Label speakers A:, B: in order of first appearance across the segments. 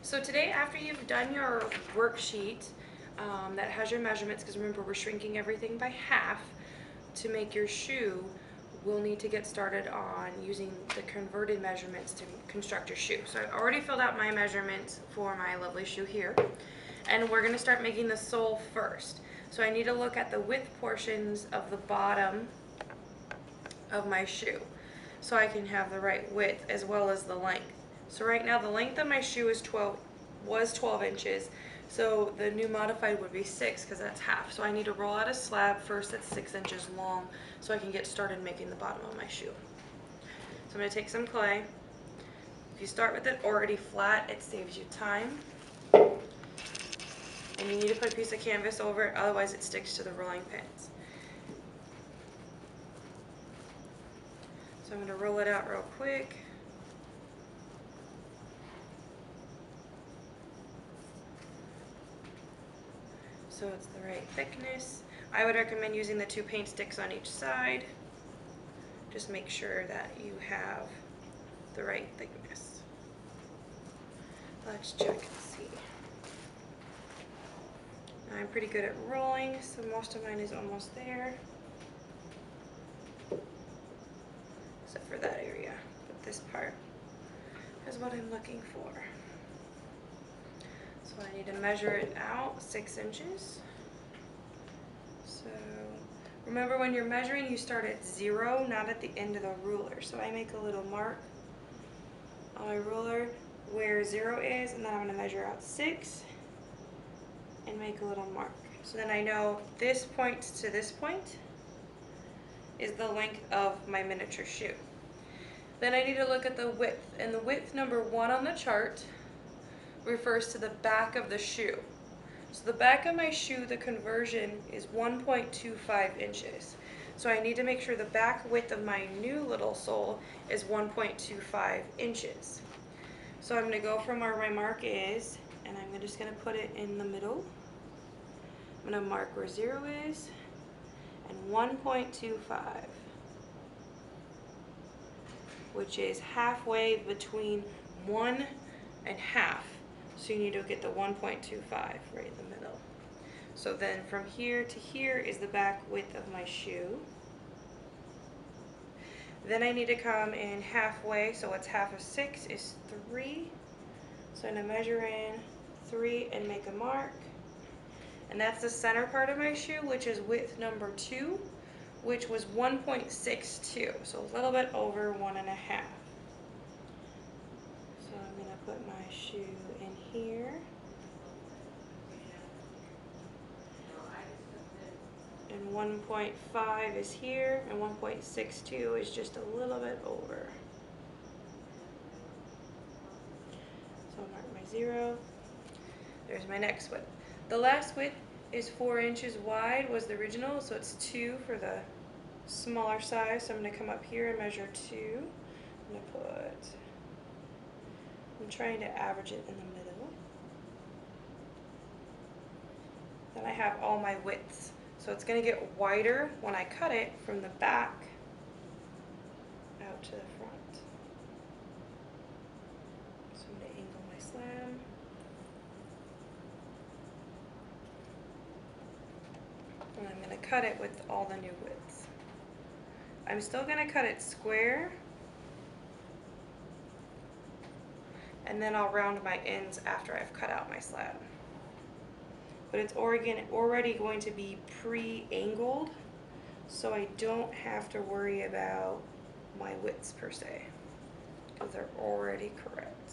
A: So today, after you've done your worksheet that has your measurements, because remember we're shrinking everything by half to make your shoe, we'll need to get started on using the converted measurements to construct your shoe. So I've already filled out my measurements for my lovely shoe here, and we're going to start making the sole first. So I need to look at the width portions of the bottom of my shoe so I can have the right width as well as the length. So right now the length of my shoe is 12 inches. So the new modified would be 6 because that's half. So I need to roll out a slab first that's 6 inches long so I can get started making the bottom of my shoe. So I'm going to take some clay. If you start with it already flat, it saves you time. And you need to put a piece of canvas over it, otherwise it sticks to the rolling pins. So I'm going to roll it out real quick. So it's the right thickness. I would recommend using the 2 paint sticks on each side. Just make sure that you have the right thickness. Let's check and see. I'm pretty good at rolling, so most of mine is almost there. Except for that area. But this part is what I'm looking for. So I need to measure it out 6 inches. So remember, when you're measuring, you start at 0, not at the end of the ruler. So I make a little mark on my ruler where 0 is, and then I'm going to measure out 6 and make a little mark. So then I know this point to this point is the length of my miniature shoe. Then I need to look at the width, and the width number 1 on the chart refers to the back of the shoe. So the back of my shoe, the conversion is 1.25 inches. So I need to make sure the back width of my new little sole is 1.25 inches. So I'm going to go from where my mark is, and I'm just going to put it in the middle. I'm going to mark where 0 is, and 1.25, which is halfway between 1 and half. So you need to get the 1.25 right in the middle. So then from here to here is the back width of my shoe. Then I need to come in halfway, so what's half of 6 is 3. So I'm going to measure in 3 and make a mark. And that's the center part of my shoe, which is width number 2, which was 1.62, so a little bit over 1.5. So I'm going to put my shoe in here. And 1.5 is here, and 1.62 is just a little bit over. So I'll mark my 0. There's my next width. The last width is 4 inches wide, was the original, so it's 2 for the smaller size. So I'm going to come up here and measure 2. I'm trying to average it in the middle. Then I have all my widths. So it's going to get wider when I cut it from the back out to the front. So I'm going to angle my slab. And I'm going to cut it with all the new widths. I'm still going to cut it square, and then I'll round my ends after I've cut out my slab. But it's already going to be pre-angled, so I don't have to worry about my widths per se, because they're already correct.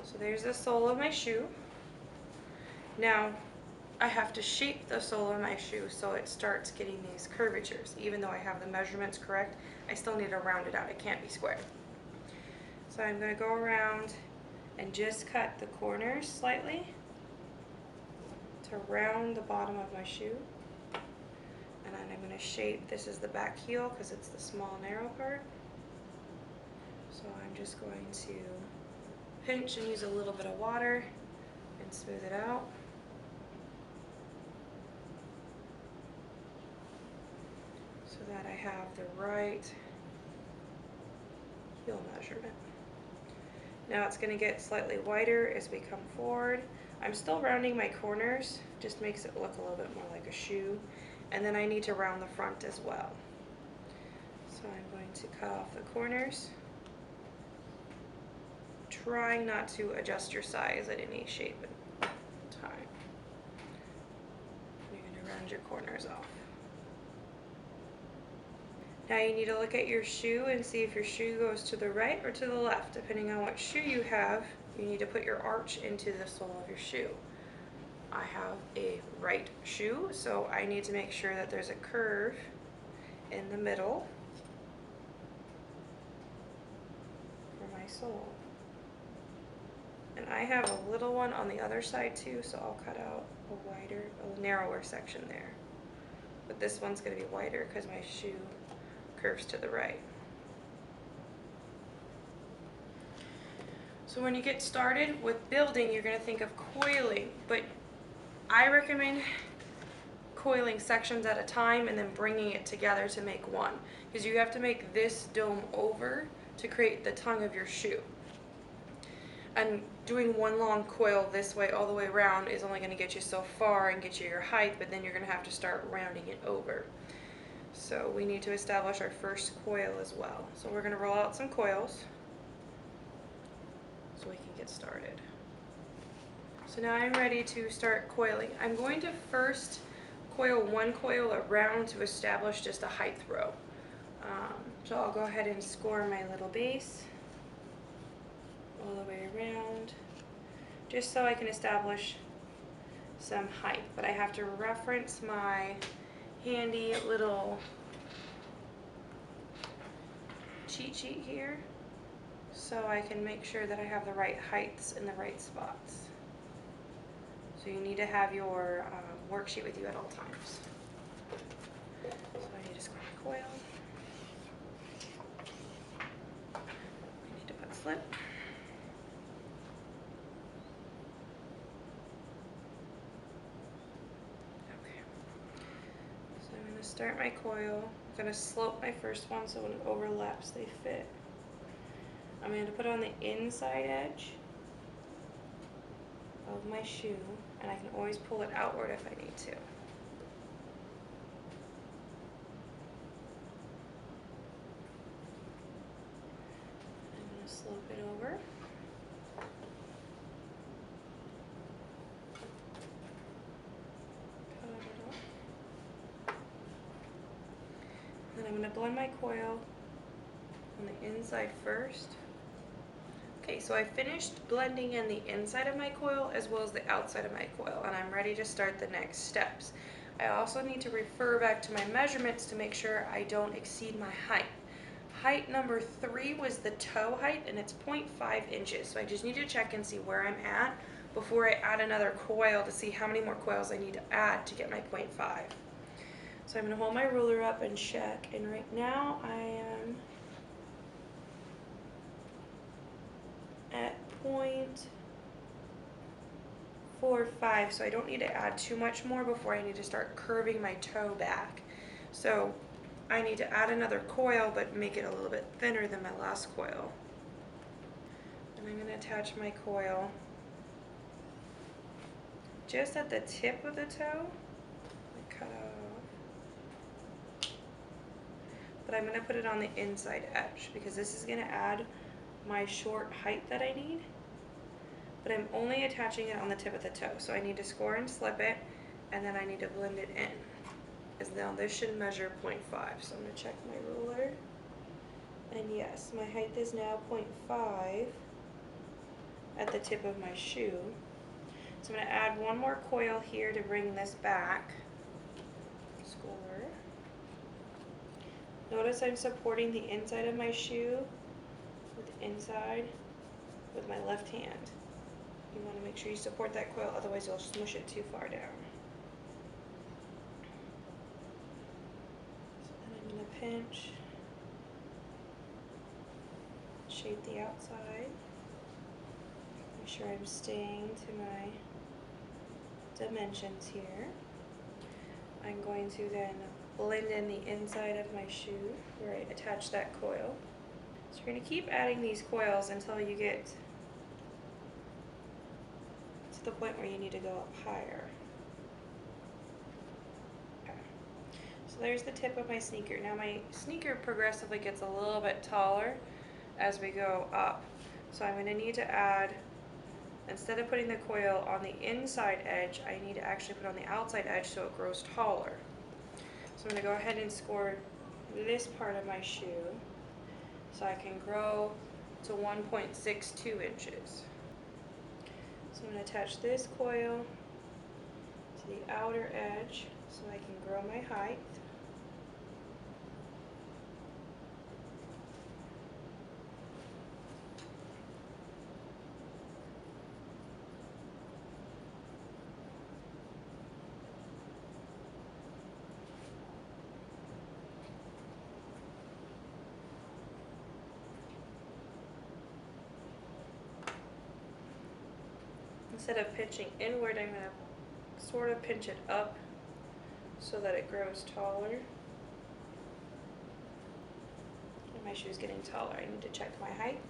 A: So there's the sole of my shoe. Now I have to shape the sole of my shoe so it starts getting these curvatures. Even though I have the measurements correct, I still need to round it out. It can't be square. So I'm going to go around and just cut the corners slightly to round the bottom of my shoe. And then I'm going to shape, this is the back heel because it's the small narrow part. So I'm just going to pinch and use a little bit of water and smooth it out. So that I have the right heel measurement. Now it's going to get slightly wider as we come forward. I'm still rounding my corners, just makes it look a little bit more like a shoe. And then I need to round the front as well. So I'm going to cut off the corners, trying not to adjust your size at any shape and time. You're going to round your corners off. Now you need to look at your shoe and see if your shoe goes to the right or to the left. Depending on what shoe you have, you need to put your arch into the sole of your shoe. I have a right shoe, so I need to make sure that there's a curve in the middle for my sole. And I have a little one on the other side too, so I'll cut out a narrower section there. But this one's going to be wider because my shoe curves to the right. So when you get started with building, you're going to think of coiling, but I recommend coiling sections at a time and then bringing it together to make one, because you have to make this dome over to create the tongue of your shoe. And doing one long coil this way all the way around is only going to get you so far and get you your height, but then you're going to have to start rounding it over. So we need to establish our first coil as well. So we're going to roll out some coils so we can get started. So now I'm ready to start coiling. I'm going to first coil one coil around to establish just a height row. So I'll go ahead and score my little base all the way around, just so I can establish some height. But I have to reference my handy little cheat sheet here so I can make sure that I have the right heights in the right spots. So you need to have your worksheet with you at all times. So I need to score my coil. I need to put slip. Start my coil. I'm going to slope my first one so when it overlaps they fit. I'm going to put it on the inside edge of my shoe, and I can always pull it outward if I need to. I'm going to slope it over. Then I'm going to blend my coil on the inside first. Okay, so I finished blending in the inside of my coil as well as the outside of my coil, and I'm ready to start the next steps. I also need to refer back to my measurements to make sure I don't exceed my height. Height number 3 was the toe height, and it's 0.5 inches, so I just need to check and see where I'm at before I add another coil to see how many more coils I need to add to get my 0.5. So I'm going to hold my ruler up and check, and right now I am at 0.45, so I don't need to add too much more before I need to start curving my toe back. So I need to add another coil, but make it a little bit thinner than my last coil. And I'm going to attach my coil just at the tip of the toe. Cut off. But I'm going to put it on the inside edge because this is going to add my short height that I need. But I'm only attaching it on the tip of the toe. So I need to score and slip it, and then I need to blend it in. Because now this should measure 0.5. So I'm going to check my ruler. And yes, my height is now 0.5 at the tip of my shoe. So I'm going to add one more coil here to bring this back. Score. Notice I'm supporting the inside of my shoe with the inside with my left hand. You want to make sure you support that coil, otherwise you'll smush it too far down. So then I'm going to pinch, shape the outside, make sure I'm staying to my dimensions here. I'm going to then blend in the inside of my shoe where I attach that coil. So you're going to keep adding these coils until you get to the point where you need to go up higher. Okay. So there's the tip of my sneaker. Now my sneaker progressively gets a little bit taller as we go up. So I'm going to need to add, instead of putting the coil on the inside edge, I need to actually put it on the outside edge so it grows taller. So I'm going to go ahead and score this part of my shoe so I can grow to 1.62 inches. So I'm going to attach this coil to the outer edge so I can grow my height. Instead of pinching inward, I'm going to sort of pinch it up so that it grows taller. And my shoe's getting taller. I need to check my height,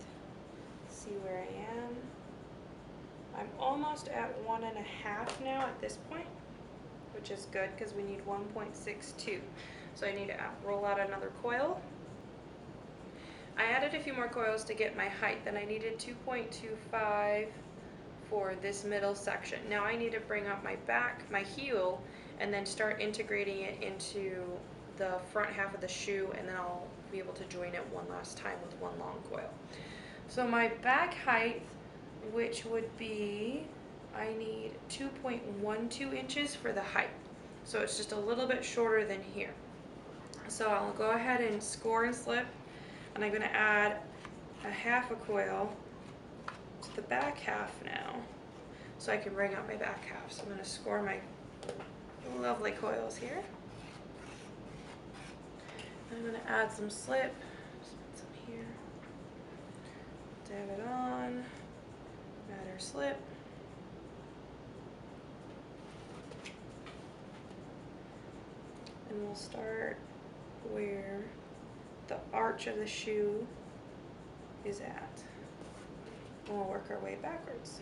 A: see where I am. I'm almost at 1.5 now at this point, which is good because we need 1.62. So I need to roll out another coil. I added a few more coils to get my height, then I needed 2.25 for this middle section. Now I need to bring up my back, my heel, and then start integrating it into the front half of the shoe, and then I'll be able to join it one last time with one long coil. So my back height, which would be, I need 2.12 inches for the height. So it's just a little bit shorter than here. So I'll go ahead and score and slip, and I'm going to add a half a coil to the back half now so I can bring up my back half. So I'm going to score my lovely coils here. I'm going to add some slip, put some here, dab it on, add our slip. And we'll start where the arch of the shoe is at. And we'll work our way backwards.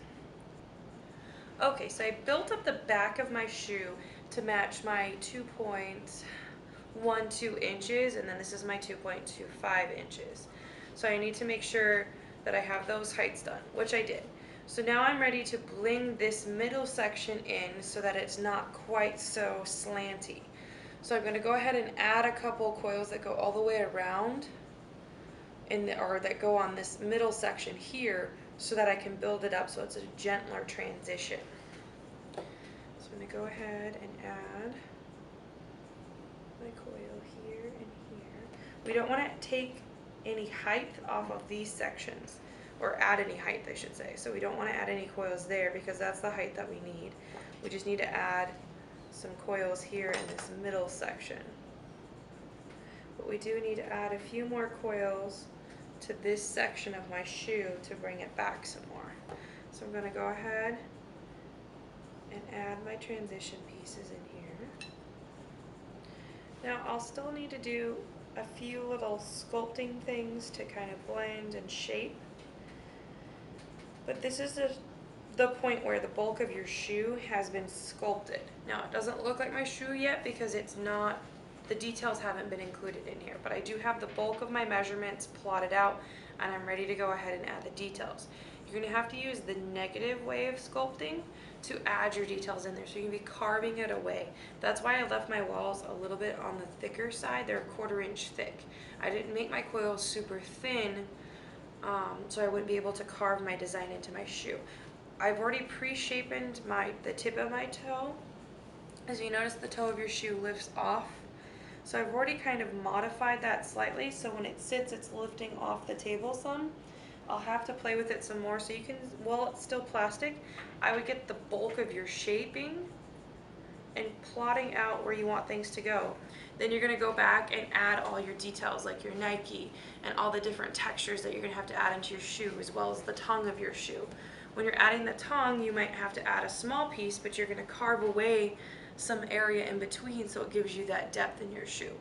A: Okay, so I built up the back of my shoe to match my 2.12 inches, and then this is my 2.25 inches. So I need to make sure that I have those heights done, which I did. So now I'm ready to bling this middle section in so that it's not quite so slanty. So I'm going to go ahead and add a couple coils that go all the way around, or that go on this middle section here, so that I can build it up so it's a gentler transition. So I'm going to go ahead and add my coil here and here. We don't want to take any height off of these sections, or add any height, I should say. So we don't want to add any coils there because that's the height that we need. We just need to add some coils here in this middle section. But we do need to add a few more coils to this section of my shoe to bring it back some more. So I'm going to go ahead and add my transition pieces in here. Now I'll still need to do a few little sculpting things to kind of blend and shape. But this is the point where the bulk of your shoe has been sculpted. Now it doesn't look like my shoe yet because it's not, the details haven't been included in here, but I do have the bulk of my measurements plotted out, and I'm ready to go ahead and add the details. You're going to have to use the negative way of sculpting to add your details in there, so you can be carving it away. That's why I left my walls a little bit on the thicker side. They're 1/4 inch thick. I didn't make my coils super thin, so I wouldn't be able to carve my design into my shoe. I've already pre-shapened the tip of my toe. As you notice, the toe of your shoe lifts off. So I've already kind of modified that slightly, so when it sits, it's lifting off the table some. I'll have to play with it some more, so you can, while it's still plastic, I would get the bulk of your shaping and plotting out where you want things to go. Then you're going to go back and add all your details, like your Nike and all the different textures that you're going to have to add into your shoe, as well as the tongue of your shoe. When you're adding the tongue, you might have to add a small piece, but you're going to carve away some area in between so it gives you that depth in your shoe.